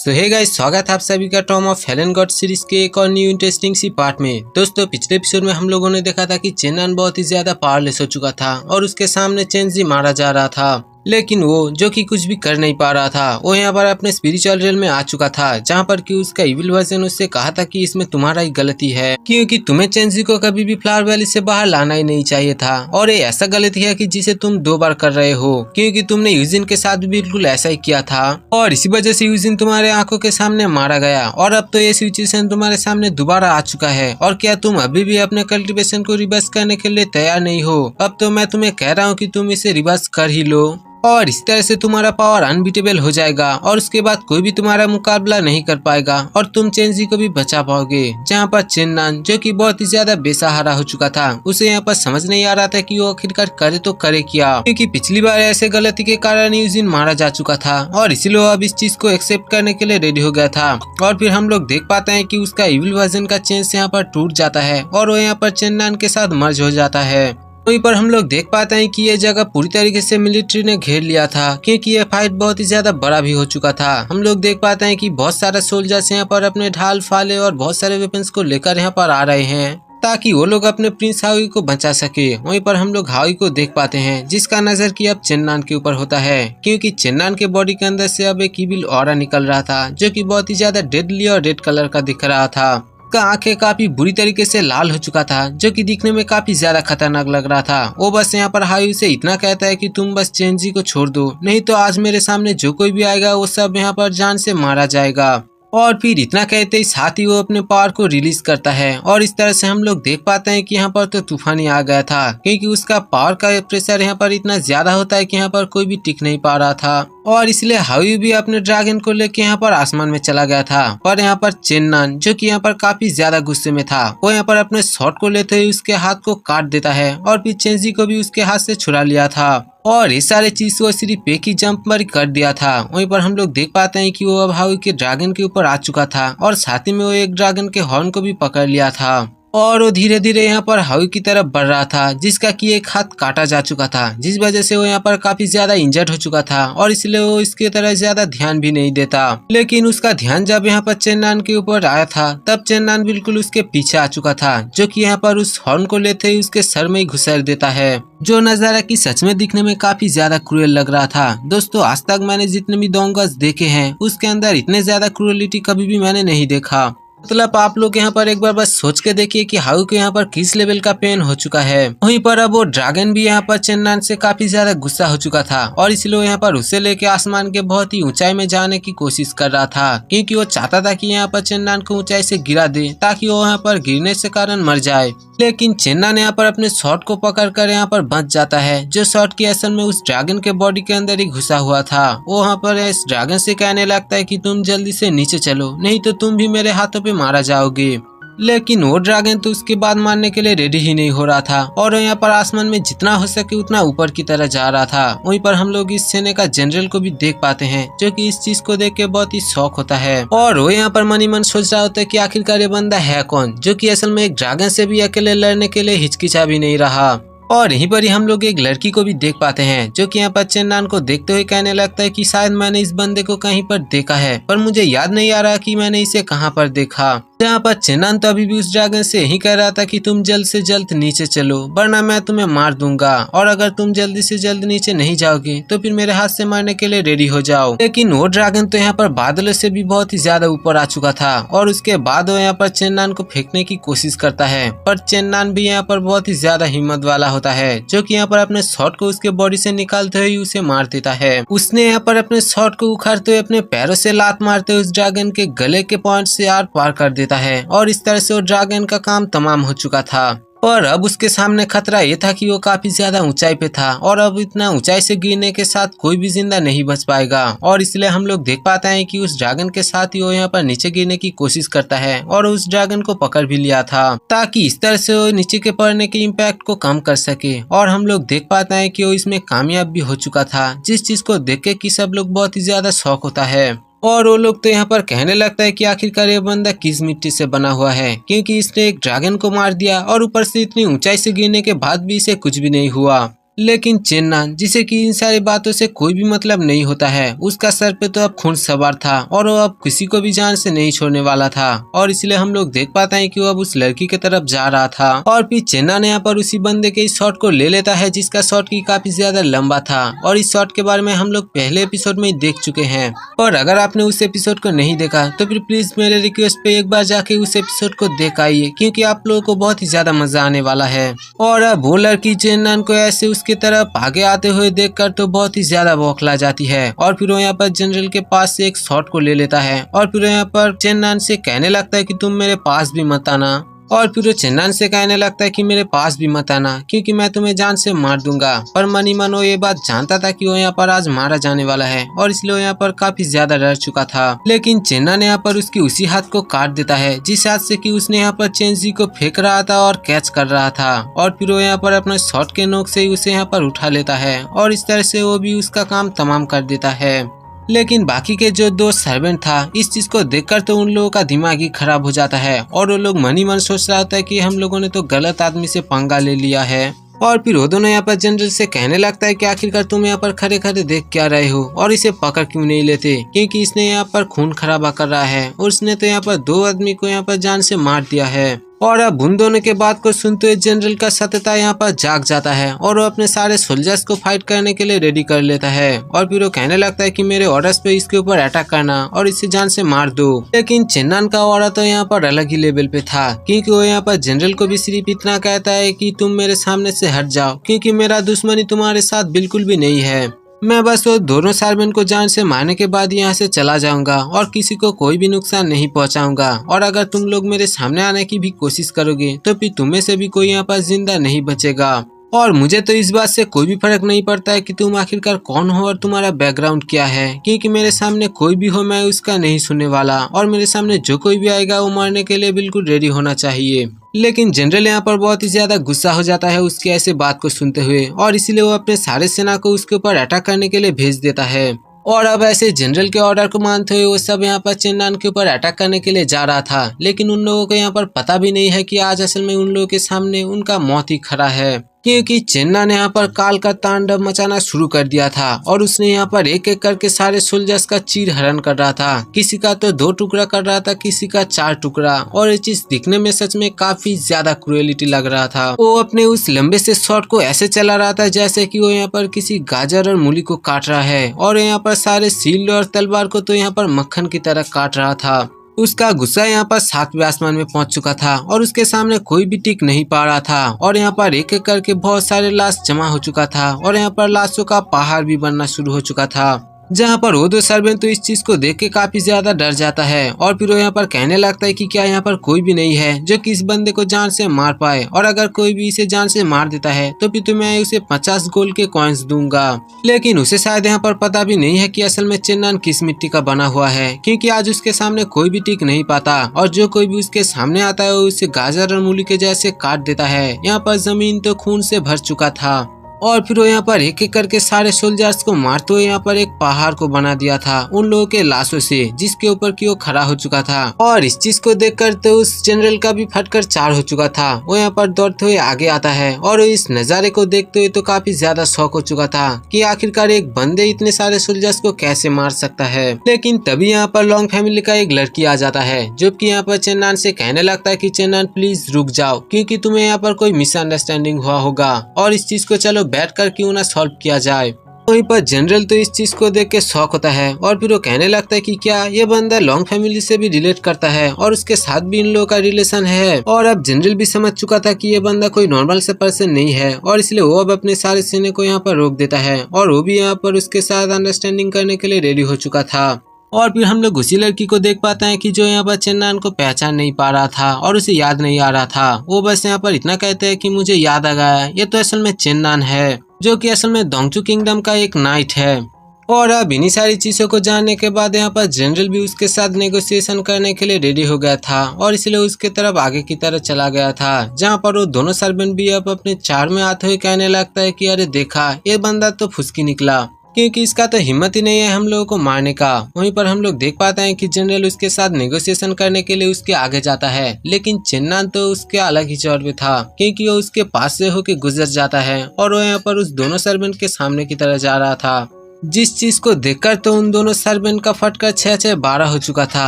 सो hey guys, स्वागत है आप सभी का Tom of Helen God series के एक और न्यू इंटरेस्टिंग सी पार्ट में। दोस्तों, पिछले एपिसोड में हम लोगों ने देखा था कि चेन्नन बहुत ही ज्यादा पावरलेस हो चुका था और उसके सामने चेंजी मारा जा रहा था, लेकिन वो जो कि कुछ भी कर नहीं पा रहा था। वो यहाँ पर अपने स्पिरिचुअल रियल में आ चुका था, जहाँ पर कि उसका इविल वर्जन उससे कहा था कि इसमें तुम्हारा ही गलती है, क्योंकि तुम्हें चेंजी को कभी भी फ्लावर वैली से बाहर लाना ही नहीं चाहिए था। और ये ऐसा गलती है कि जिसे तुम 2 बार कर रहे हो, क्योंकि तुमने यूजिन के साथ भी बिल्कुल ऐसा ही किया था और इसी वजह से यूजिन तुम्हारे आंखों के सामने मारा गया। और अब तो ये सिचुएशन तुम्हारे सामने दोबारा आ चुका है। और क्या तुम अभी भी अपने कल्टीवेशन को रिवर्स करने के लिए तैयार नहीं हो? अब तो मैं तुम्हें कह रहा हूँ कि तुम इसे रिवर्स कर ही लो और इस तरह से तुम्हारा पावर अनबीटेबल हो जाएगा और उसके बाद कोई भी तुम्हारा मुकाबला नहीं कर पाएगा और तुम चेंजी को भी बचा पाओगे। जहाँ पर चेन्नन, जो कि बहुत ही ज्यादा बेसहारा हो चुका था, उसे यहाँ पर समझ नहीं आ रहा था कि वो आखिरकार करे तो करे क्या, क्योंकि पिछली बार ऐसे गलती के कारण यूजिन मारा जा चुका था और इसीलिए वो अब इस चीज को एक्सेप्ट करने के लिए रेडी हो गया था। और फिर हम लोग देख पाते हैं कि उसका इविल वर्जन का चेंज यहाँ पर टूट जाता है और वो यहाँ पर चेन्नन के साथ मर्ज हो जाता है। वहीं पर हम लोग देख पाते हैं कि ये जगह पूरी तरीके से मिलिट्री ने घेर लिया था, क्योंकि ये फाइट बहुत ही ज्यादा बड़ा भी हो चुका था। हम लोग देख पाते हैं कि बहुत सारे सोल्जर्स यहाँ पर अपने ढाल, फाले और बहुत सारे वेपन्स को लेकर यहाँ पर आ रहे हैं ताकि वो लोग अपने प्रिंस हावी को बचा सके। वहीं पर हम लोग हावी को देख पाते हैं, जिसका नजर की अब चेन्नन के ऊपर होता है, क्योंकि चेन्नन के बॉडी के अंदर से अब एक इविल ऑरा निकल रहा था, जो कि बहुत ही ज्यादा डेडली और रेड कलर का दिख रहा था। का आंखें काफी बुरी तरीके से लाल हो चुका था, जो कि दिखने में काफी ज्यादा खतरनाक लग रहा था। वो बस यहाँ पर हाई से इतना कहता है कि तुम बस चेंजी को छोड़ दो, नहीं तो आज मेरे सामने जो कोई भी आएगा वो सब यहाँ पर जान से मारा जाएगा। और फिर इतना कहते ही साथ ही वो अपने पावर को रिलीज करता है और इस तरह से हम लोग देख पाते हैं कि यहाँ पर तो तूफान ही आ गया था, क्योंकि उसका पावर का प्रेशर यहाँ पर इतना ज्यादा होता है कि यहाँ पर कोई भी टिक नहीं पा रहा था और इसलिए हावी भी अपने ड्रैगन को लेके यहाँ पर आसमान में चला गया था। पर यहाँ पर चेन्नन, जो कि यहाँ पर काफी ज्यादा गुस्से में था, वो यहाँ पर अपने शॉट को लेते हुए उसके हाथ को काट देता है और फिर चेंजी को भी उसके हाथ से छुड़ा लिया था और ये सारे चीज को सिर्फ एक ही जंप पर कर दिया था। वहीं पर हम लोग देख पाते हैं कि वो अब हावी के ड्रैगन के ऊपर आ चुका था और साथ ही में वो एक ड्रैगन के हॉर्न को भी पकड़ लिया था और वो धीरे धीरे यहाँ पर हावी की तरफ बढ़ रहा था, जिसका कि एक हाथ काटा जा चुका था, जिस वजह से वो यहाँ पर काफी ज्यादा इंजर्ड हो चुका था और इसलिए वो इसकी तरह ज्यादा ध्यान भी नहीं देता। लेकिन उसका ध्यान जब यहाँ पर चेन्नन के ऊपर आया था, तब चेन्नन बिल्कुल उसके पीछे आ चुका था, जो कि यहाँ पर उस हॉर्न को लेते ही उसके सर में ही घुसेड़ देता है, जो नजारा की सच में दिखने में काफी ज्यादा क्रूएल लग रहा था। दोस्तों, आज तक मैंने जितने भी डोंगर्स देखे हैं, उसके अंदर इतने ज्यादा क्रूएलिटी कभी भी मैंने नहीं देखा। मतलब आप लोग यहाँ पर एक बार बस सोच के देखिए कि हाउ के यहाँ पर किस लेवल का पेन हो चुका है। वहीं पर अब वो ड्रैगन भी यहाँ पर चेन्नन से काफी ज्यादा गुस्सा हो चुका था और इसलिए वो यहाँ पर उसे लेके आसमान के बहुत ही ऊंचाई में जाने की कोशिश कर रहा था, क्योंकि वो चाहता था कि यहाँ पर चेन्नन को ऊंचाई से गिरा दे ताकि वो यहाँ पर गिरने से कारण मर जाए। लेकिन चेन्नन यहाँ पर अपने शॉट को पकड़ कर यहाँ पर बच जाता है, जो शॉट की असल में उस ड्रैगन के बॉडी के अंदर ही घुसा हुआ था। वो वहाँ पर इस ड्रैगन से कहने लगता है कि तुम जल्दी से नीचे चलो, नहीं तो तुम भी मेरे हाथों पे मारा जाओगे। लेकिन वो ड्रैगन तो उसके बाद मारने के लिए रेडी ही नहीं हो रहा था और यहाँ पर आसमान में जितना हो सके उतना ऊपर की तरह जा रहा था। वहीं पर हम लोग इस सेना का जनरल को भी देख पाते हैं, जो कि इस चीज को देख के बहुत ही शौक होता है और वो यहाँ पर मन ही मन सोच रहा होता है कि आखिरकार ये बंदा है कौन, जो कि असल में एक ड्रैगन से भी अकेले लड़ने के लिए हिचकिचा भी नहीं रहा। और यहीं पर ही हम लोग एक लड़की को भी देख पाते हैं, जो कि यहाँ पर चेन्नन को देखते हुए कहने लगता है कि शायद मैंने इस बंदे को कहीं पर देखा है, पर मुझे याद नहीं आ रहा कि मैंने इसे कहाँ पर देखा। यहाँ पर चेन्नन तो अभी भी उस ड्रैगन से यही कह रहा था कि तुम जल्द से जल्द नीचे चलो, वरना मैं तुम्हें मार दूंगा, और अगर तुम जल्दी से जल्द नीचे नहीं जाओगे तो फिर मेरे हाथ से मारने के लिए रेडी हो जाओ। लेकिन वो ड्रैगन तो यहाँ पर बादलों से भी बहुत ही ज्यादा ऊपर आ चुका था और उसके बाद वो यहाँ पर चेन्नन को फेंकने की कोशिश करता है, पर चेन्नन भी यहाँ पर बहुत ही ज्यादा हिम्मत वाला होता है, जो कि यहाँ पर अपने शॉट को उसके बॉडी से निकालते हुए उसे मार देता है। उसने यहाँ पर अपने शॉट को उखाड़ते हुए अपने पैरों से लात मारते हुए उस ड्रैगन के गले के पॉइंट से आर पार कर देता है और इस तरह से वो ड्रैगन का काम तमाम हो चुका था। पर अब उसके सामने खतरा ये था कि वो काफी ज्यादा ऊंचाई पे था और अब इतना ऊंचाई से गिरने के साथ कोई भी जिंदा नहीं बच पाएगा और इसलिए हम लोग देख पाते हैं कि उस ड्रैगन के साथ ही वो यहाँ पर नीचे गिरने की कोशिश करता है और उस ड्रैगन को पकड़ भी लिया था, ताकि इस तरह से वो नीचे के पड़ने के इम्पैक्ट को कम कर सके। और हम लोग देख पाते हैं कि वो इसमें कामयाब भी हो चुका था, जिस चीज को देख के कि सब लोग बहुत ही ज्यादा शौक होता है। और वो लोग तो यहाँ पर कहने लगता है कि आखिरकार ये बंदा किस मिट्टी से बना हुआ है, क्योंकि इसने एक ड्रैगन को मार दिया और ऊपर से इतनी ऊंचाई से गिरने के बाद भी इसे कुछ भी नहीं हुआ। लेकिन चेन्नन, जिसे कि इन सारी बातों से कोई भी मतलब नहीं होता है, उसका सर पे तो अब खून सवार था और वो अब किसी को भी जान से नहीं छोड़ने वाला था। और इसलिए हम लोग देख पाते हैं कि वो अब उस लड़की की तरफ जा रहा था और फिर चेन्नन यहाँ पर उसी बंदे के इस शॉट को ले लेता है, जिसका शॉट की काफी ज्यादा लंबा था। और इस शॉट के बारे में हम लोग पहले एपिसोड में ही देख चुके हैं। और अगर आपने उस एपिसोड को नहीं देखा तो फिर प्लीज मेरे रिक्वेस्ट पे एक बार जाके उस एपिसोड को देख आइए, क्योंकि आप लोगों को बहुत ही ज्यादा मजा आने वाला है। और अब वो लड़की चेन्नन को ऐसे उसकी तरफ आगे आते हुए देखकर तो बहुत ही ज्यादा बौखला जाती है। और फिर वो यहाँ पर जनरल के पास से एक शॉट को ले लेता है और फिर यहाँ पर चेन्नन से कहने लगता है कि तुम मेरे पास भी मत आना। और फिर वो चेन्नन से कहने लगता है कि मेरे पास भी मत आना, क्योंकि मैं तुम्हें जान से मार दूंगा। पर मनी मन वो ये बात जानता था कि वो यहाँ पर आज मारा जाने वाला है और इसलिए वो यहाँ पर काफी ज्यादा डर चुका था। लेकिन चेन्नन यहाँ पर उसकी उसी हाथ को काट देता है जिस हाथ से कि उसने यहाँ पर चेंजी को फेंक रहा था और कैच कर रहा था। और फिर वो यहाँ पर अपने शॉट के नोक से ही उसे यहाँ पर उठा लेता है और इस तरह से वो भी उसका काम तमाम कर देता है। लेकिन बाकी के जो दो सर्वेंट था इस चीज को देखकर तो उन लोगों का दिमाग ही खराब हो जाता है और वो लोग मन ही मन सोच रहा होता है कि हम लोगों ने तो गलत आदमी से पंगा ले लिया है। और फिर वो दोनों यहाँ पर जनरल से कहने लगता है कि आखिरकार तुम यहाँ पर खड़े खड़े देख क्या रहे हो और इसे पकड़ क्यों नहीं लेते, क्योंकि इसने यहाँ पर खून खराबा कर रहा है और उसने तो यहाँ पर दो आदमी को यहाँ पर जान से मार दिया है। और अब उन दोनों के बात को सुनते हुए जनरल का सत्यता यहाँ पर जाग जाता है और वो अपने सारे सोल्जर्स को फाइट करने के लिए रेडी कर लेता है। और फिर वो कहने लगता है कि मेरे ऑर्डर्स पे इसके ऊपर अटैक करना और इसे जान से मार दो। लेकिन चेन्नन का ऑर्डर तो यहाँ पर अलग ही लेवल पे था, क्योंकि वो यहाँ पर जनरल को भी सिर्फ इतना कहता है कि तुम मेरे सामने से हट जाओ, क्योंकि मेरा दुश्मनी तुम्हारे साथ बिल्कुल भी नहीं है। मैं बस वो दोनों सर्वेंट को जान से मारने के बाद यहाँ से चला जाऊंगा और किसी को कोई भी नुकसान नहीं पहुंचाऊंगा। और अगर तुम लोग मेरे सामने आने की भी कोशिश करोगे तो फिर तुम्हें से भी कोई यहाँ पर जिंदा नहीं बचेगा। और मुझे तो इस बात से कोई भी फर्क नहीं पड़ता है कि तुम आखिरकार कौन हो और तुम्हारा बैकग्राउंड क्या है, क्योंकि मेरे सामने कोई भी हो मैं उसका नहीं सुनने वाला और मेरे सामने जो कोई भी आएगा वो मरने के लिए बिल्कुल रेडी होना चाहिए। लेकिन जनरल यहाँ पर बहुत ही ज्यादा गुस्सा हो जाता है उसकी ऐसे बात को सुनते हुए और इसीलिए वो अपने सारे सेना को उसके ऊपर अटैक करने के लिए भेज देता है। और अब ऐसे जनरल के ऑर्डर को मानते हुए वो सब यहाँ पर चेन्नन के ऊपर अटैक करने के लिए जा रहा था। लेकिन उन लोगों को यहाँ पर पता भी नहीं है कि आज असल में उन लोगों के सामने उनका मौत ही खड़ा है, क्योंकि चेन्नन ने यहाँ पर काल का तांडव मचाना शुरू कर दिया था और उसने यहाँ पर एक एक करके सारे सोल्जर्स का चीर हरण कर रहा था। किसी का तो 2 टुकड़ा कर रहा था, किसी का 4 टुकड़ा। और ये चीज दिखने में सच में काफी ज्यादा क्रूएलिटी लग रहा था। वो अपने उस लंबे से शॉट को ऐसे चला रहा था जैसे कि वो यहाँ पर किसी गाजर और मूली को काट रहा है और यहाँ पर सारे शील्ड और तलवार को तो यहाँ पर मक्खन की तरह काट रहा था। उसका गुस्सा यहाँ पर 7वें आसमान में पहुंच चुका था और उसके सामने कोई भी टिक नहीं पा रहा था। और यहाँ पर एक एक करके बहुत सारे लाश जमा हो चुका था और यहाँ पर लाशों का पहाड़ भी बनना शुरू हो चुका था, जहाँ पर वो दो सर्वेंट तो इस चीज को देख के काफी ज्यादा डर जाता है। और फिर वो यहाँ पर कहने लगता है कि क्या यहाँ पर कोई भी नहीं है जो कि इस बंदे को जान से मार पाए, और अगर कोई भी इसे जान से मार देता है तो फिर तो मैं उसे 50 गोल्ड के कॉइन्स दूंगा। लेकिन उसे शायद यहाँ पर पता भी नहीं है कि असल में चेन्नन किस मिट्टी का बना हुआ है, क्योंकि आज उसके सामने कोई भी टिक नहीं पाता और जो कोई भी उसके सामने आता है वो उसे गाजर और मूली के जैसे काट देता है। यहाँ पर जमीन तो खून से भर चुका था और फिर वो यहाँ पर एक एक करके सारे सोल्जर्स को मारते हुए यहाँ पर एक पहाड़ को बना दिया था उन लोगों के लाशों से, जिसके ऊपर की वो खड़ा हो चुका था। और इस चीज को देखकर तो उस जनरल का भी फटकर 4 हो चुका था। वो यहाँ पर दौड़ते हुए आगे आता है और इस नजारे को देखते हुए तो काफी ज्यादा शौक हो चुका था कि आखिरकार एक बंदे इतने सारे सोल्जर्स को कैसे मार सकता है। लेकिन तभी यहाँ पर लॉन्ग फैमिली का एक लड़की आ जाता है जो कि यहाँ पर चेन्नन से कहने लगता है कि चेन्नन प्लीज रुक जाओ, क्योंकि तुम्हें यहाँ पर कोई मिसअंडरस्टैंडिंग हुआ होगा और इस चीज को चलो बैठकर क्यों ना सॉल्व किया जाए। वहीं पर जनरल तो इस चीज को देख के शॉक होता है और फिर वो कहने लगता है कि क्या ये बंदा लॉन्ग फैमिली से भी रिलेट करता है और उसके साथ भी इन लोगों का रिलेशन है। और अब जनरल भी समझ चुका था कि ये बंदा कोई नॉर्मल सा पर्सन नहीं है और इसलिए वो अब अपने सारे सेना को यहाँ पर रोक देता है और वो भी यहाँ पर उसके साथ अंडरस्टैंडिंग करने के लिए रेडी हो चुका था। और फिर हम लोग उसी लड़की को देख पाते हैं कि जो यहाँ पर चेन्नन को पहचान नहीं पा रहा था और उसे याद नहीं आ रहा था। वो बस यहाँ पर इतना कहते हैं कि मुझे याद आ गया, ये तो असल में चेन्नन है जो कि असल में दोंगचू किंगडम का एक नाइट है। और अब इन्हीं सारी चीजों को जानने के बाद यहाँ पर जनरल भी उसके साथ नेगोशिएशन करने के लिए रेडी हो गया था और इसलिए उसके तरफ आगे की तरफ चला गया था, जहाँ पर वो दोनों सर्वेंट भी अब अपने चार में आते हुए कहने लगता है कि अरे देखा ये बंदा तो फुसकी निकला। क्योंकि इसका तो हिम्मत ही नहीं है हम लोगों को मारने का। वहीं पर हम लोग देख पाते हैं कि जनरल उसके साथ नेगोशिएशन करने के लिए उसके आगे जाता है, लेकिन चेन्नन तो उसके अलग ही चौर पे था, क्योंकि वो उसके पास से होके गुजर जाता है और वो यहाँ पर उस दोनों सर्वेंट के सामने की तरफ जा रहा था। जिस चीज को देखकर तो उन दोनों सर्वेंट का फटकर 6-6-12 हो चुका था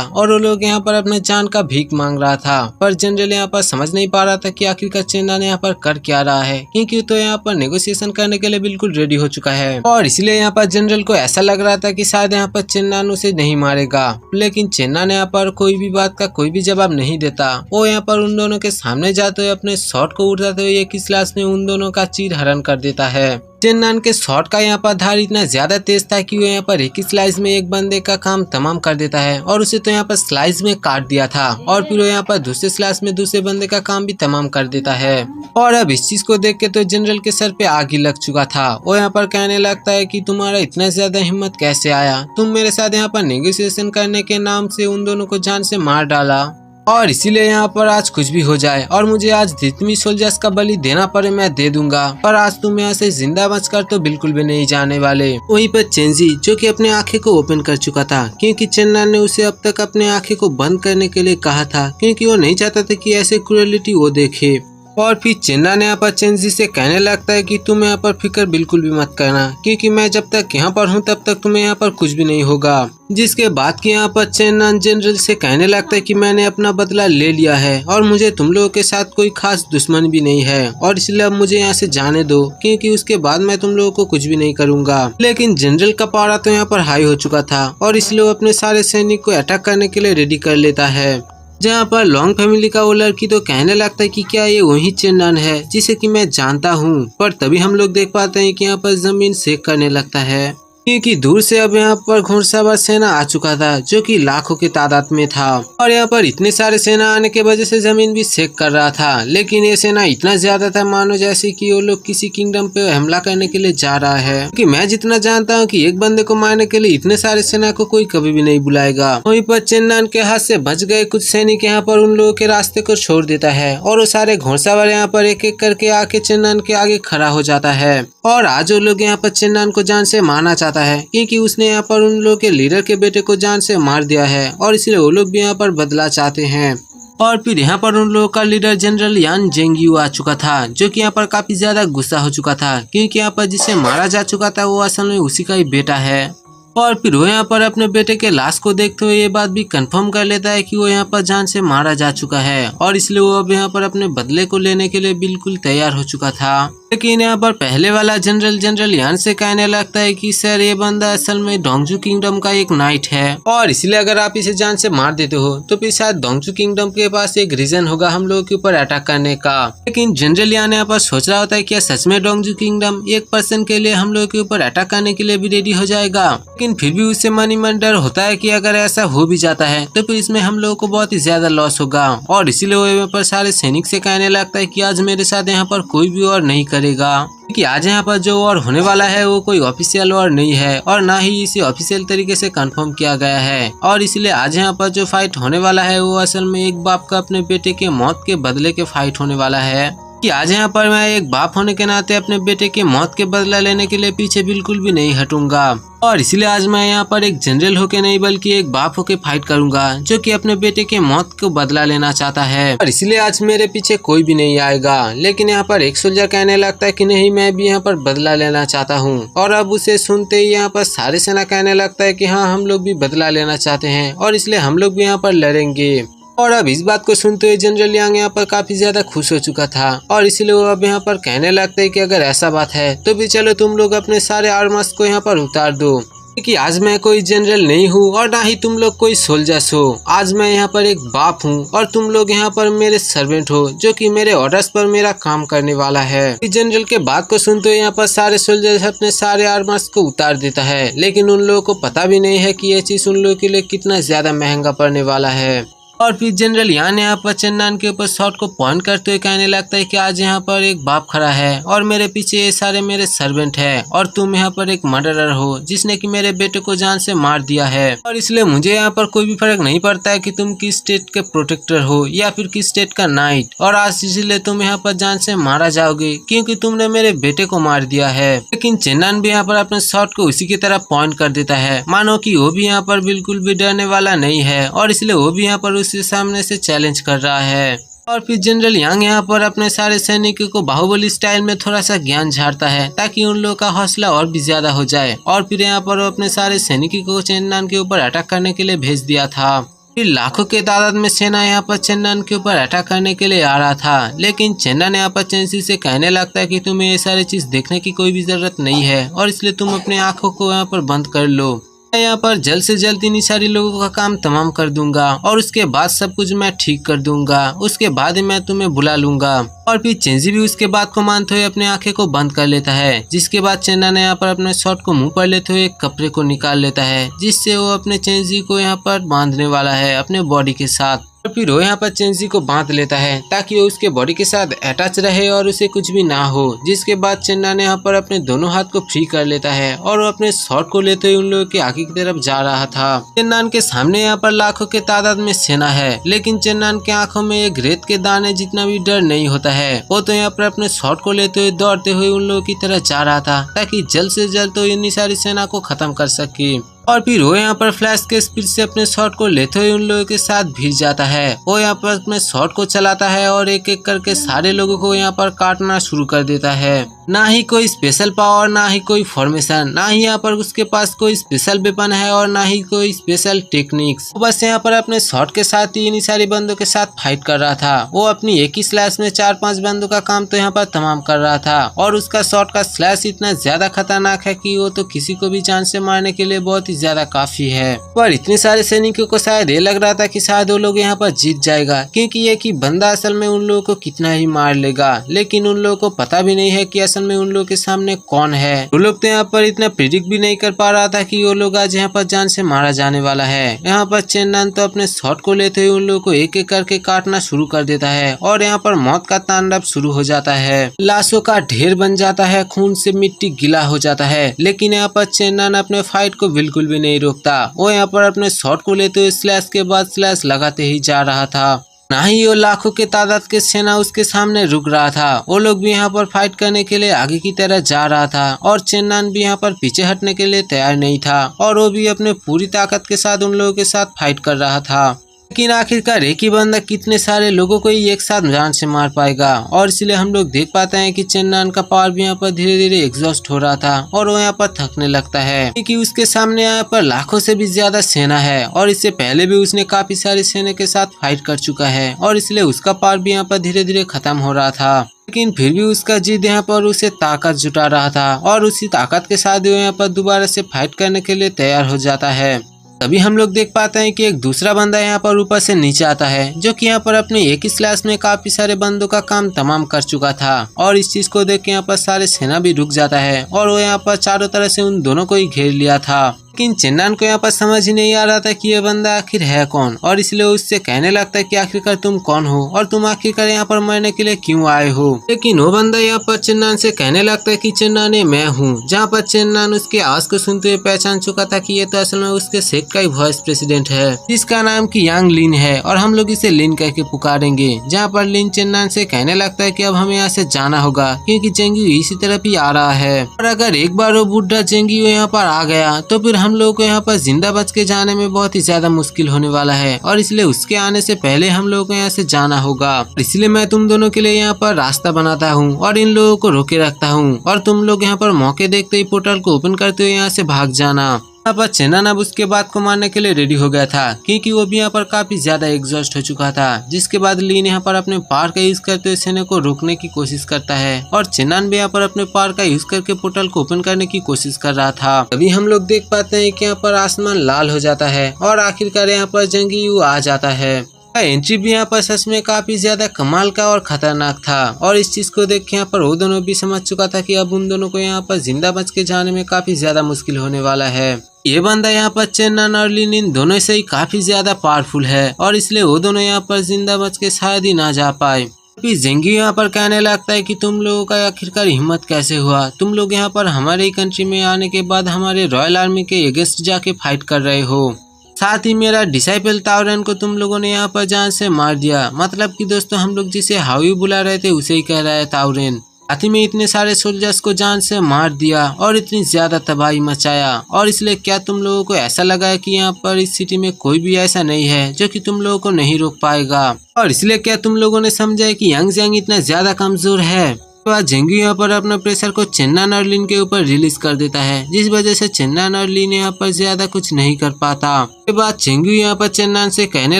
और वो लोग यहाँ पर अपने जान का भीख मांग रहा था। पर जनरल यहाँ पर समझ नहीं पा रहा था कि आखिरकार चेन्नन यहाँ पर कर क्या रहा है, क्योंकि तो यहाँ पर नेगोशिएशन करने के लिए बिल्कुल रेडी हो चुका है और इसलिए यहाँ पर जनरल को ऐसा लग रहा था कि शायद यहाँ पर चेन्नन उसे नहीं मारेगा। लेकिन चेन्नन यहाँ पर कोई भी बात का कोई भी जवाब नहीं देता। वो यहाँ पर उन दोनों के सामने जाते हुए अपने शॉट को उड़ाते हुए एक स्लैश में उन दोनों का चीर हरण कर देता है। चेन्नन के शॉट का यहाँ पर धार इतना ज्यादा तेज था कि वो यहाँ पर एक ही स्लाइस में एक बंदे का काम तमाम कर देता है और उसे तो यहाँ पर स्लाइस में काट दिया था और फिर वो यहाँ पर दूसरे स्लाइस में दूसरे बंदे का काम भी तमाम कर देता है। और अब इस चीज को देख के तो जनरल के सर पे आग ही लग चुका था। वो यहाँ पर कहने लगता है कि तुम्हारा इतना ज्यादा हिम्मत कैसे आया, तुम मेरे साथ यहाँ पर नेगोशिएशन करने के नाम से उन दोनों को जान से मार डाला और इसीलिए यहाँ पर आज कुछ भी हो जाए और मुझे आज जितनी सोल्जर्स का बलि देना पड़े मैं दे दूंगा, पर आज तुम यहाँ से जिंदा बचकर तो बिल्कुल भी नहीं जाने वाले। वहीं पर चेंजी जो कि अपने आंखें को ओपन कर चुका था, क्योंकि चेन्नन ने उसे अब तक अपने आंखें को बंद करने के लिए कहा था, क्योंकि वो नहीं चाहता था कि ऐसे क्रूएलिटी वो देखे। और फिर चेन्नन यहाँ पर चेंजी से कहने लगता है कि तुम यहाँ पर फिक्र बिल्कुल भी मत करना, क्योंकि मैं जब तक यहाँ पर हूँ तब तक तुम्हें यहाँ पर कुछ भी नहीं होगा। जिसके बाद कि यहाँ पर चेन्नन जनरल से कहने लगता है कि मैंने अपना बदला ले लिया है और मुझे तुम लोगों के साथ कोई खास दुश्मन भी नहीं है और इसलिए अब मुझे यहाँ से जाने दो, क्योंकि उसके बाद मैं तुम लोगों को कुछ भी नहीं करूंगा। लेकिन जनरल का पारा तो यहाँ पर हाई हो चुका था और इसलिए वो अपने सारे सैनिक को अटैक करने के लिए रेडी कर लेता है। जहाँ पर लॉन्ग फैमिली का वो लड़की तो कहने लगता है कि क्या ये वही चेन्नन है जिसे कि मैं जानता हूँ, पर तभी हम लोग देख पाते हैं कि यहाँ पर जमीन शेक करने लगता है, क्योंकि दूर से अब यहाँ पर घुड़सवार सेना आ चुका था जो कि लाखों की तादाद में था और यहाँ पर इतने सारे सेना आने के वजह से जमीन भी शेक कर रहा था। लेकिन ये सेना इतना ज्यादा था मानो जैसे कि वो लोग किसी किंगडम पे हमला करने के लिए जा रहा है, क्योंकि मैं जितना जानता हूँ कि एक बंदे को मारने के लिए इतने सारे सेना को कोई कभी भी नहीं बुलाएगा। वहीं पर चेन्नन के हाथ से बच गए कुछ सैनिक यहाँ पर उन लोगों के रास्ते को छोड़ देता है और वो सारे घुड़सवार यहाँ पर एक एक करके आके चेन्नन के आगे खड़ा हो जाता है और आज वो लोग यहाँ पर चेन्नन को जान से मारना चाहता है, क्योंकि उसने यहाँ पर उन लोगों के लीडर के बेटे को जान से मार दिया है और इसलिए वो लोग भी यहाँ पर बदला चाहते हैं। और फिर यहाँ पर उन लोगों का लीडर जनरल यान जेंगियू आ चुका था जो कि यहाँ पर काफी ज्यादा गुस्सा हो चुका था, क्योंकि यहाँ पर जिसे मारा जा चुका था वो असल में उसी का ही बेटा है। और फिर वो यहाँ पर अपने बेटे के लाश को देखते हुए ये बात भी कंफर्म कर लेता है कि वो यहाँ पर जान से मारा जा चुका है और इसलिए वो अब यहाँ पर अपने बदले को लेने के लिए बिल्कुल तैयार हो चुका था। लेकिन यहाँ पर पहले वाला जनरल यान से कहने लगता है कि सर ये बंदा असल में डोंगजू किंगडम का एक नाइट है और इसलिए अगर आप इसे जान से मार देते हो तो फिर शायद डोंगजू किंगडम के पास एक रीजन होगा हम लोगों के ऊपर अटैक करने का। लेकिन जनरल यान यहाँ पर सोच रहा होता है क्या सच में डोंगजू किंगडम एक पर्सन के लिए हम लोगों के ऊपर अटैक करने के लिए भी रेडी हो जाएगा। लेकिन फिर भी उससे मन ही मन डर होता है कि अगर ऐसा हो भी जाता है तो फिर इसमें हम लोगों को बहुत ही ज्यादा लॉस होगा और इसीलिए वो यहाँ पर सारे सैनिक से कहने लगता है कि आज मेरे साथ यहाँ पर कोई भी वॉर नहीं करेगा, कि आज यहाँ पर जो वॉर होने वाला है वो कोई ऑफिशियल वॉर नहीं है और ना ही इसे ऑफिशियल तरीके से कंफर्म किया गया है और इसलिए आज यहाँ पर जो फाइट होने वाला है वो असल में एक बाप का अपने बेटे के मौत के बदले के फाइट होने वाला है। कि आज यहाँ पर मैं एक बाप होने के नाते अपने बेटे के मौत के बदला लेने के लिए पीछे बिल्कुल भी नहीं हटूंगा और इसलिए आज मैं यहाँ पर एक जनरल होके नहीं बल्कि एक बाप होके फाइट करूंगा जो कि अपने बेटे के मौत को बदला लेना चाहता है और इसलिए आज मेरे पीछे कोई भी नहीं आएगा। लेकिन यहाँ पर एक सोल्जर कहने लगता है कि नहीं मैं भी यहाँ पर बदला लेना चाहता हूँ और अब उसे सुनते ही यहाँ पर सारे सेना कहने लगता है कि हाँ हम लोग भी बदला लेना चाहते हैं और इसलिए हम लोग भी यहाँ पर लड़ेंगे। और अब इस बात को सुनते हुए जनरल यांग यहाँ पर काफी ज्यादा खुश हो चुका था और इसलिए वो अब यहाँ पर कहने लगता है कि अगर ऐसा बात है तो भी चलो तुम लोग अपने सारे आर्मर्स को यहाँ पर उतार दो, क्योंकि आज मैं कोई जनरल नहीं हूँ और ना ही तुम लोग कोई सोल्जर्स हो। आज मैं यहाँ पर एक बाप हूँ और तुम लोग यहाँ पर मेरे सर्वेंट हो जो कि मेरे ऑर्डर्स पर मेरा काम करने वाला है। इस जनरल के बात को सुनते हुए यहाँ पर सारे सोल्जर्स अपने सारे आर्मर्स को उतार देता है, लेकिन उन लोगों को पता भी नहीं है कि ये चीज उन लोगों के लिए कितना ज्यादा महंगा पड़ने वाला है। और फिर जनरल यान ने यहाँ पर चेन्नन के ऊपर शॉट को पॉइंट करते हुए कहने लगता है कि आज यहाँ पर एक बाप खड़ा है और मेरे पीछे ये सारे मेरे सर्वेंट है और तुम यहाँ पर एक मर्डरर हो जिसने कि मेरे बेटे को जान से मार दिया है और इसलिए मुझे यहाँ पर कोई भी फर्क नहीं पड़ता है कि तुम किस स्टेट के प्रोटेक्टर हो या फिर किस स्टेट का नाइट, और आज इसलिए तुम यहाँ पर जान से मारा जाओगे क्योंकि तुमने मेरे बेटे को मार दिया है। लेकिन चेन्नन भी यहाँ पर अपने शॉट को उसी की तरफ पॉइंट कर देता है, मानो कि वो भी यहाँ पर बिल्कुल भी डरने वाला नहीं है और इसलिए वो भी यहाँ पर उसके सामने से चैलेंज कर रहा है। और फिर जनरल यांग यहाँ पर अपने सारे सैनिकों को बाहुबली स्टाइल में थोड़ा सा ज्ञान झाड़ता है ताकि उन लोगों का हौसला और भी ज्यादा हो जाए, और फिर यहाँ पर वो अपने सारे सैनिकों को चेन्नन के ऊपर अटैक करने के लिए भेज दिया था। फिर लाखों के तादाद में सेना यहाँ पर चेन्नन के ऊपर अटैक करने के लिए आ रहा था, लेकिन चेन्नन यहाँ पर चेंसी से कहने लगता है कि तुम्हें ये सारी चीज देखने की कोई भी जरूरत नहीं है और इसलिए तुम अपनी आंखों को यहाँ पर बंद कर लो। मैं यहाँ पर जल्द से जल्द इन सारी लोगों का काम तमाम कर दूंगा और उसके बाद सब कुछ मैं ठीक कर दूंगा, उसके बाद ही मैं तुम्हें बुला लूंगा। और फिर चेंजी भी उसके बात को मानते हुए अपने आंखें को बंद कर लेता है, जिसके बाद चेन्नन ने यहाँ पर अपने शॉट को मुंह पर लेते हुए एक कपड़े को निकाल लेता है जिससे वो अपने चेंजी को यहाँ पर बांधने वाला है अपने बॉडी के साथ। और फिर वो यहाँ पर चेंजी को बांध लेता है ताकि वो उसके बॉडी के साथ अटैच रहे और उसे कुछ भी ना हो, जिसके बाद चेन्नन यहाँ पर अपने दोनों हाथ को फ्री कर लेता है और वो अपने शॉट को लेते हुए उन लोगों के आगे की तरफ जा रहा था। चेन्नन के सामने यहाँ पर लाखों के तादाद में सेना है, लेकिन चेन्नन के आंखों में एक रेत के दाने जितना भी डर नहीं होता है। वो तो यहाँ पर अपने शॉट को लेते हुए दौड़ते हुए उन लोगों की तरह जा रहा था ताकि जल्द से जल्द तो इतनी सारी सेना को खत्म कर सके। और फिर वो यहाँ पर फ्लैश के स्पीड से अपने शॉट को लेते हुए उन लोगों के साथ भिड़ जाता है। वो यहाँ पर अपने शॉट को चलाता है और एक एक करके सारे लोगों को यहाँ पर काटना शुरू कर देता है। ना ही कोई स्पेशल पावर, ना ही कोई फॉर्मेशन, ना ही यहाँ पर उसके पास कोई स्पेशल वेपन है और ना ही कोई स्पेशल टेक्निक्स। वो बस यहाँ पर अपने शॉट के साथ ही इन सारी बंदों के साथ फाइट कर रहा था। वो अपनी एक ही स्लैश में 4-5 बंदों का काम तो यहाँ पर तमाम कर रहा था और उसका शॉट का स्लैश इतना ज्यादा खतरनाक है कि वो तो किसी को भी जान से मारने के लिए बहुत ही ज्यादा काफी है। पर इतने सारे सैनिकों को शायद ये लग रहा था कि शायद वो लोग यहाँ पर जीत जाएगा, क्योंकि एक ही बंदा असल में उन लोगों को कितना ही मार लेगा। लेकिन उन लोगों को पता भी नहीं है कि असल में उन लोगों के सामने कौन है। वो लोग तो यहाँ पर इतना प्रिडिक्ट भी नहीं कर पा रहा था कि वो लोग आज यहाँ पर जान से मारा जाने वाला है। यहाँ पर चेन्नन तो अपने शॉट को लेते हुए उन लोगों को एक एक करके काटना शुरू कर देता है और यहाँ पर मौत का तांडव शुरू हो जाता है। लाशों का ढेर बन जाता है, खून से मिट्टी गीला हो जाता है, लेकिन यहाँ पर चेन्नन अपने फाइट को बिल्कुल भी नहीं रोकता। वो यहाँ पर अपने शॉट को लेते हुए स्लैश के बाद स्लैश लगाते ही जा रहा था। ना ही वो लाखों के तादाद के सेना उसके सामने रुक रहा था। वो लोग भी यहाँ पर फाइट करने के लिए आगे की तरह जा रहा था और चेन्नन भी यहाँ पर पीछे हटने के लिए तैयार नहीं था और वो भी अपने पूरी ताकत के साथ उन लोगों के साथ फाइट कर रहा था। लेकिन आखिरकार एक ही बंदा कितने सारे लोगों को ही एक साथ जान से मार पाएगा, और इसलिए हम लोग देख पाते हैं कि चेन्नन का पावर भी यहाँ पर धीरे धीरे एग्जॉस्ट हो रहा था और वो यहाँ पर थकने लगता है, क्योंकि उसके सामने यहाँ पर लाखों से भी ज्यादा सेना है और इससे पहले भी उसने काफी सारी सेना के साथ फाइट कर चुका है और इसलिए उसका पावर भी यहाँ पर धीरे धीरे खत्म हो रहा था। लेकिन फिर भी उसका जिद यहाँ पर उसे ताकत जुटा रहा था और उसी ताकत के साथ वो यहाँ पर दोबारा से फाइट करने के लिए तैयार हो जाता है। तभी हम लोग देख पाते हैं कि एक दूसरा बंदा यहाँ पर ऊपर से नीचे आता है, जो कि यहाँ पर अपने एक ही स्लैश में काफी सारे बंदों का काम तमाम कर चुका था और इस चीज को देख के यहाँ पर सारे सेना भी रुक जाता है और वो यहाँ पर चारों तरह से उन दोनों को ही घेर लिया था। लेकिन चेन्नन को यहाँ पर समझ ही नहीं आ रहा था कि ये बंदा आखिर है कौन, और इसलिए उससे कहने लगता है कि आखिरकार तुम कौन हो और तुम आखिरकार यहाँ पर मरने के लिए क्यों आए हो। लेकिन वो बंदा यहाँ पर चेन्नन से कहने लगता है कि चेन्नन ये मैं हूँ, जहाँ पर चेन्नन उसके आवाज को सुनते हुए पहचान चुका था कि ये तो असल में उसके सेक्ट का ही वाइस प्रेसिडेंट है, जिसका नाम की यांग लिन है और हम लोग इसे लिन करके पुकारेंगे। जहाँ पर लिन चेन्नन से कहने लगता है कि अब हमें यहाँ से जाना होगा क्योंकि जेंगियो इसी तरफ ही आ रहा है, और अगर एक बार वो बुढ़ा जेंगियो यहाँ पर आ गया तो फिर हम लोग को यहाँ पर जिंदा बच के जाने में बहुत ही ज्यादा मुश्किल होने वाला है, और इसलिए उसके आने से पहले हम लोगों को यहाँ से जाना होगा। इसलिए मैं तुम दोनों के लिए यहाँ पर रास्ता बनाता हूँ और इन लोगों को रोके रखता हूँ और तुम लोग यहाँ पर मौके देखते ही पोर्टल को ओपन करते हुए यहाँ से भाग जाना। यहाँ पर चेन्नन अब उसके बाद को मारने के लिए रेडी हो गया था, क्योंकि वो भी यहाँ पर काफी ज्यादा एग्जॉस्ट हो चुका था। जिसके बाद लीन यहाँ पर अपने पावर का यूज करते हुए सेना को रोकने की कोशिश करता है और चेन्नन भी यहाँ पर अपने पावर का यूज करके पोर्टल को ओपन करने की कोशिश कर रहा था। तभी हम लोग देख पाते हैं कि यहाँ पर आसमान लाल हो जाता है और आखिरकार यहाँ पर जेंगियो आ जाता है। एंट्री भी यहाँ पर सच में काफी ज्यादा कमाल का और खतरनाक था, और इस चीज को देख के यहाँ पर वो दोनों भी समझ चुका था कि अब उन दोनों को यहाँ पर जिंदा बच के जाने में काफी ज्यादा मुश्किल होने वाला है। ये बंदा यहाँ पर चेन्नन और लिन इन दोनों से ही काफी ज्यादा पावरफुल है और इसलिए वो दोनों यहाँ पर जिंदा बच के शायद ही ना जा पाए। फिर जेंगी यहाँ पर कहने लगता है कि तुम लोगों का आखिरकार हिम्मत कैसे हुआ, तुम लोग यहाँ पर हमारे ही कंट्री में आने के बाद हमारे रॉयल आर्मी के अगेंस्ट जाके फाइट कर रहे हो। साथ ही मेरा डिसाइपल ताउरेन को तुम लोगों ने यहाँ पर जान से मार दिया। मतलब कि दोस्तों हम लोग जिसे हावी बुला रहे थे उसे ही कह रहा है ताउरेन। साथ ही में इतने सारे सोल्जर्स को जान से मार दिया और इतनी ज्यादा तबाही मचाया। और इसलिए क्या तुम लोगों को ऐसा लगा है कि यहाँ पर इस सिटी में कोई भी ऐसा नहीं है जो कि तुम लोगों को नहीं रोक पाएगा? और इसलिए क्या तुम लोगों ने समझा है कि यंग जियांग इतना ज्यादा कमजोर है? जेंगी यहाँ पर अपना प्रेशर को चेन्नन और लिन के ऊपर रिलीज कर देता है, जिस वजह से चेन्नन और लिन यहाँ पर ज्यादा कुछ नहीं कर पाता। के बाद जेंगी यहाँ पर चेन्नन से कहने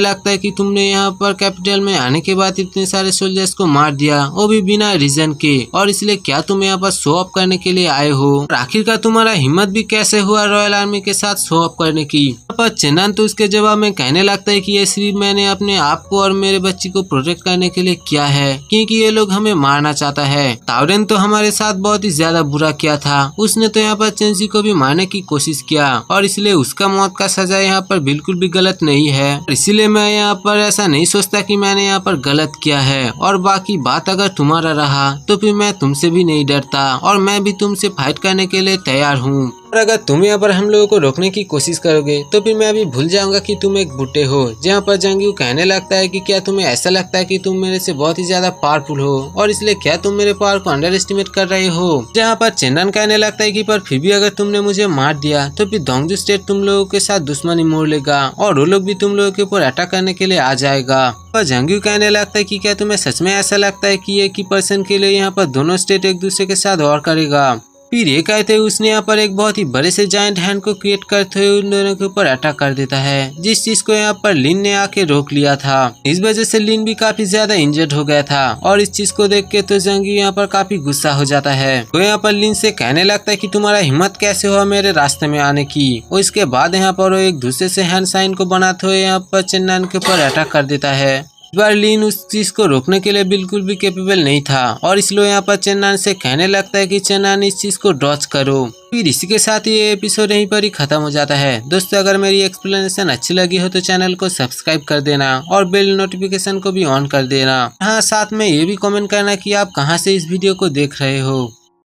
लगता है कि तुमने यहाँ पर कैपिटल में आने के बाद इतने सारे सोल्जर्स को मार दिया, वो भी बिना रीजन के, और इसलिए क्या तुम यहाँ पर शो ऑफ करने के लिए आए हो? और आखिरकार तुम्हारा हिम्मत भी कैसे हुआ रॉयल आर्मी के साथ शो ऑफ करने की? यहाँ पर चेन्नन तो उसके जवाब में कहने लगता है कि ये सिर्फ मैंने अपने आप को और मेरे बच्ची को प्रोटेक्ट करने के लिए किया है, क्योंकि ये लोग हमें मारना चाहता है। ताउरेन तो हमारे साथ बहुत ही ज्यादा बुरा किया था, उसने तो यहाँ पर चेंजी को भी मारने की कोशिश किया और इसलिए उसका मौत का सजा यहाँ पर बिल्कुल भी गलत नहीं है। इसीलिए मैं यहाँ पर ऐसा नहीं सोचता कि मैंने यहाँ पर गलत किया है। और बाकी बात अगर तुम्हारा रहा तो फिर मैं तुमसे भी नहीं डरता और मैं भी तुमसे फाइट करने के लिए तैयार हूँ। और अगर तुम यहाँ पर हम लोगों को रोकने की कोशिश करोगे तो फिर मैं अभी भूल जाऊंगा कि तुम एक बुड्ढे हो। जहाँ पर जंगयू कहने लगता है कि क्या तुम्हें ऐसा लगता है कि तुम मेरे से बहुत ही ज्यादा पावरफुल हो और इसलिए क्या तुम मेरे पावर को अंडर एस्टिमेट कर रहे हो? जहाँ पर चेन्नन कहने लगता है कि पर फिर भी अगर तुमने मुझे मार दिया तो फिर दोंगजू स्टेट तुम लोगों के साथ दुश्मनी मोड़ लेगा और वो लोग भी तुम लोगों के ऊपर अटैक करने के लिए आ जाएगा। पर जंगयू कहने लगता है कि क्या तुम्हें सच में ऐसा लगता है कि एक ही पर्सन के लिए यहाँ पर दोनों स्टेट एक दूसरे के साथ वॉर करेगा? फिर ये कहते हुए उसने यहाँ पर एक बहुत ही बड़े से जायंट हैंड को क्रिएट करते हुए उन दोनों के ऊपर अटैक कर देता है, जिस चीज को यहाँ पर लिन ने आके रोक लिया था। इस वजह से लिन भी काफी ज्यादा इंजर्ड हो गया था और इस चीज को देख के तो जंगयू यहाँ पर काफी गुस्सा हो जाता है। तो यहाँ पर लिन से कहने लगता है कि तुम्हारा हिम्मत कैसे हुआ मेरे रास्ते में आने की? और इसके बाद यहाँ पर वो एक दूसरे से हैंड साइन को बनाते हुए यहाँ पर चेन्नन के ऊपर अटैक कर देता है। इस बार लिन उस चीज को रोकने के लिए बिल्कुल भी कैपेबल नहीं था और इसलिए यहाँ पर चेन्नन से कहने लगता है कि चेन्नन इस चीज को डॉच करो। फिर इसी के साथ ये एपिसोड यहीं पर ही खत्म हो जाता है। दोस्तों अगर मेरी एक्सप्लेनेशन अच्छी लगी हो तो चैनल को सब्सक्राइब कर देना और बेल नोटिफिकेशन को भी ऑन कर देना। हाँ, साथ में ये भी कमेंट करना कि आप कहाँ से इस वीडियो को देख रहे हो।